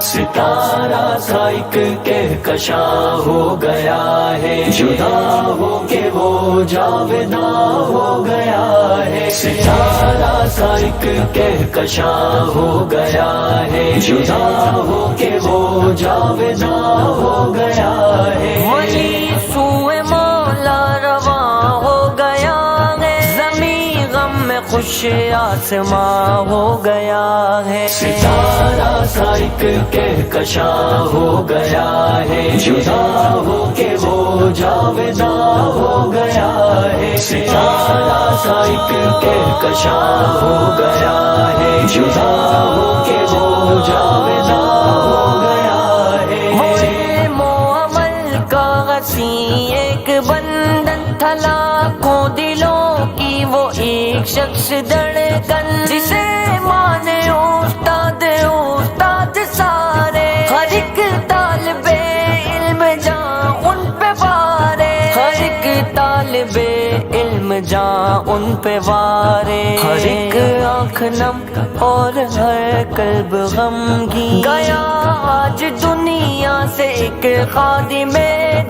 ستارہ سا ایک کہکشاں ہو گیا ہے، جدا ہو کے وہ جاوداں ہو گیا ہے۔ ستارہ سا ایک کہکشاں ہو گیا ہے، جدا ہو کے وہ جاوداں ہو گیا ہے۔ وہی سوئے مولا رواں ہو گیا ہے، زمیں غم میں خوش آسماں ہو گیا ہے۔ ستارہ سا ایک کہکشاں ہو گیا ہے، جدا ہو کے وہ جاوداں ہو گیا ہے۔ ستارہ سا ایک کہکشاں ہو گیا ہے، جدا ہو کے وہ جاوداں ہو گیا ہے۔ وہ علم و عمل کا غسی ایک بندن تھا، لاکھوں دلوں کی وہ ایک شخص دھڑکن، جسے مانے استاد سارے، ہر ایک طالب علم جاں ان پہ وارے، ہر ایک طالب علم جاں ان پہ وارے، ہر ایک آنکھ نم اور ہر قلب غمگین گیا آج دنیا سے ایک خادم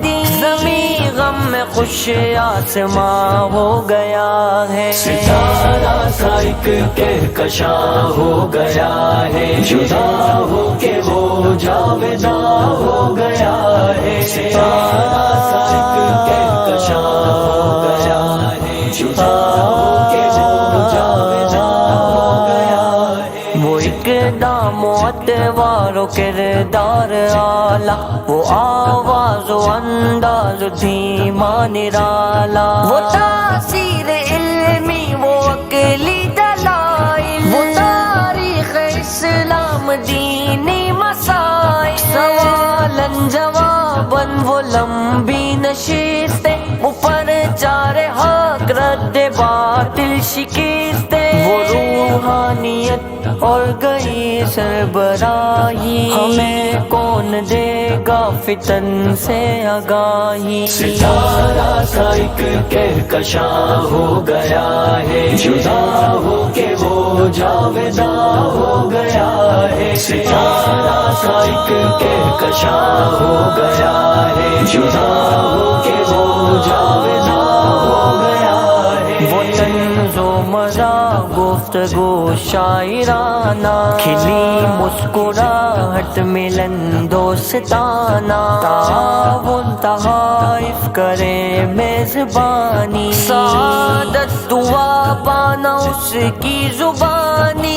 دین، زمیں غم میں خوش آسماں ہو گیا ہے۔ ستارہ سا ایک کہکشاں ہو گیا ہے، جدا ہو کے وہ جاوداں ہو گیا ہے۔ ستارہ سا ایک کہکشاں ہو گیا ہے، جدا ہو کے وہ جاوداں ہو گیا ہے۔ وہ اقدام و اتوار و کردار اعلیٰ، وہ آواز و انداز دھیما نرالا، وہ تاثیر علمی وہ عقلی دلائل، وہ تاریخ اسلام دینی مسائل، سوالن جوابن وہ لمبی نشستیں، وہ پرچار حق رد باطل شکستیں، وہ روحانیت اور گئی سربراہی، ہمیں کون دے گا فتن سے آگاہی۔ ستارہ سا ایک کہکشاں ہو گیا ہے، جدا ہو کے وہ جاوداں ہو گیا ہے۔ ستارہ سا ایک کہکشاں ہو گیا ہے، جدا ہو کے وہ جاوداں ہو گیا ہے۔ وہ طنز و مزاح گفتگو شاعرانہ، کھلی مسکراہٹ ملن دوستانہ، تعاون تحائف کرے میزبانی، سعادت دعا پانا اس کی زبانی،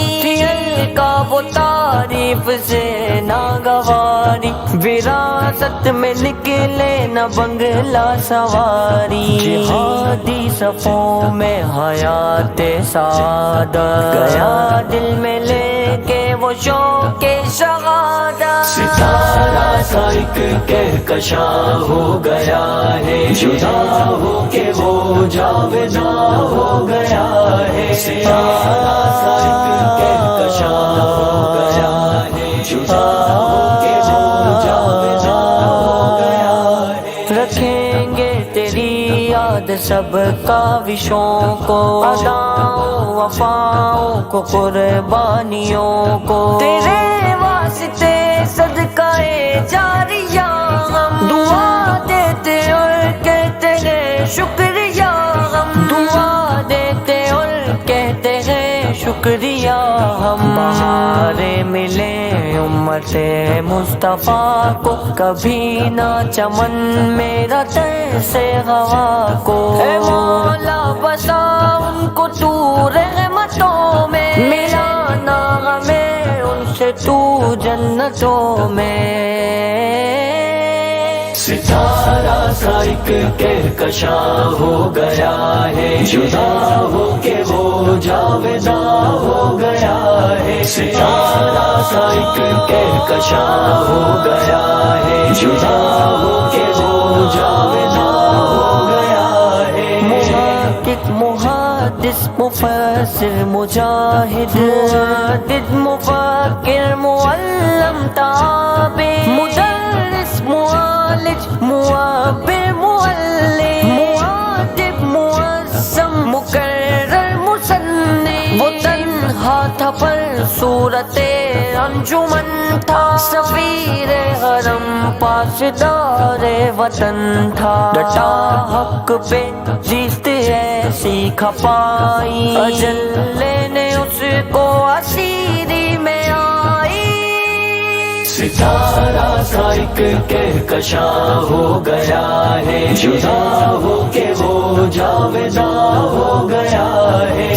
کا وہ تعریف سے ناگواری، وراثت میں نکلے نہ بنگلہ سواری، جہادی صفوں میں حیات سعادت، گیا دل میں لے کے وہ شوق شہادت۔ ستارہ سا ایک کہکشاں ہو گیا ہے، جدا ہو کے وہ جاوداں ہو گیا ہے۔ ستارہ سا ایک کہکشاں ہو گیا ہے، جدا ہو کے وہ جاوداں ہو گیا ہے۔ رکھیں گے تیری یاد سب کاوشوں کو، اداؤں وفاؤں کو، قربانیوں کو، تیرے واسطے صدقہ جاریہ ہم دعا دیتے اور کہتے ہیں شکریہ، ہم دعا دیتے اور کہتے ہیں شکریہ، ہم بہارے ملے امت مصطفیٰ کو، کبھی نہ چمن میرا ترسے ہوا کو، اے مولا بسا ان کو تو رحمتوں میں، ملانا ہمیں ان سے تو جنتوں میں۔ ستارہ سا ایک کہکشاں ہو گیا ہے، جدا ہو کے وہ جاوداں ہو گیا ہے۔ ستارہ سا ایک کہکشاں ہو گیا ہے، جدا ہو کے وہ جاوداں ہو گیا ہے۔ محقق محدث مفسر مجاہد معدد مفکر معلم تابع مدرس معالج معبر معلم معدب معظم مقرر مصنف وہ تنہا تھا پر صورت انجمن تھا سفیر حرم پاسدار وطن تھا ڈٹا حق پہ جیت ایسی کھپائی اجل لینے اس کو اسیری میں آئی ستارہ سا ایک کہکشاں ہو گیا ہے جدا ہو کے وہ جاویداں ہو گیا ہے